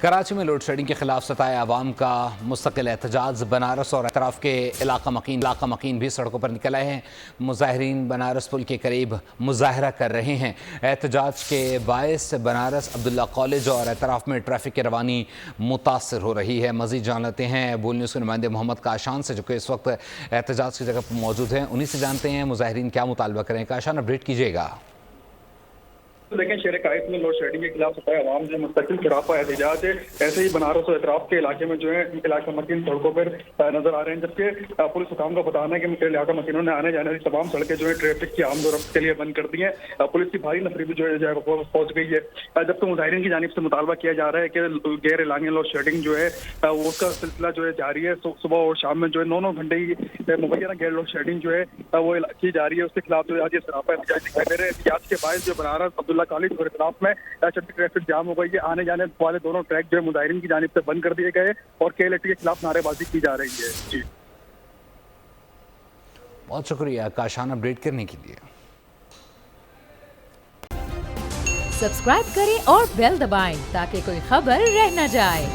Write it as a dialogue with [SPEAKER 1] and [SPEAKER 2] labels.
[SPEAKER 1] کراچی میں load shedding کے خلاف ستائے عوام کا مستقل احتجاج۔ بنارس اور اطراف کے علاقہ مکین بھی سڑکوں پر نکل آئے ہیں۔ مظاہرین بنارس پل کے قریب مظاہرہ کر رہے ہیں۔ احتجاج کے باعث بنارس عبداللہ کالج اور اطراف میں ٹریفک کی روانی متاثر ہو رہی ہے۔ مزید جان لیتے ہیں بول نیوز کے نمائندے محمد کاشان سے، جو کہ اس وقت احتجاج کی جگہ پر موجود ہیں۔ انہی سے جانتے ہیں مظاہرین کیا مطالبہ کریں۔ کاشان، اپڈیٹ کیجیے گا۔
[SPEAKER 2] دیکھیں، شہر قائد میں لوڈ شیڈنگ کے خلاف ستائے عوام جو مستقل سراپا احتجاج ہے، ایسے ہی بنارس اور اطراف کے علاقے میں جو ہے علاقہ مکین سڑکوں پر نظر آ رہے ہیں، جبکہ پولیس حکام کا بتانا ہے کہ علاقہ مکینوں نے آنے جانے والی تمام سڑکیں جو ہے ٹریفک کی آمد و رفت کے لیے بند کر دی ہیں۔ پولیس کی بھاری نفری بھی جو ہے پہنچ گئی ہے، جبکہ مظاہرین کی جانب سے مطالبہ کیا جا رہا ہے کہ غیر اعلانیہ لوڈ شیڈنگ جو ہے وہ اس کا سلسلہ جو ہے جاری ہے۔ صبح اور شام میں جو ہے 9 گھنٹے کی مبینہ غیر لوڈ شیڈنگ جو ہے وہ کی جا رہی ہے، اس کے خلاف جو ہے آج یہ سراپا احتجاج دکھائی دے رہے ہیں۔ احتجاج کے باعث جو بنارس عبداللہ کالج اور اطراف میں ٹریفک جام ہو گئی ہے۔ آنے جانے والے دونوں ٹریک جو ہے مظاہرین کی جانب سے بند کر دیے گئے اور KLAT کے خلاف نعرے بازی کی جا رہی ہے۔ جی
[SPEAKER 1] بہت شکریہ کاشان اپڈیٹ کرنے کے لیے۔
[SPEAKER 3] سبسکرائب کریں اور بیل دبائیں تاکہ کوئی خبر رہ نہ جائے۔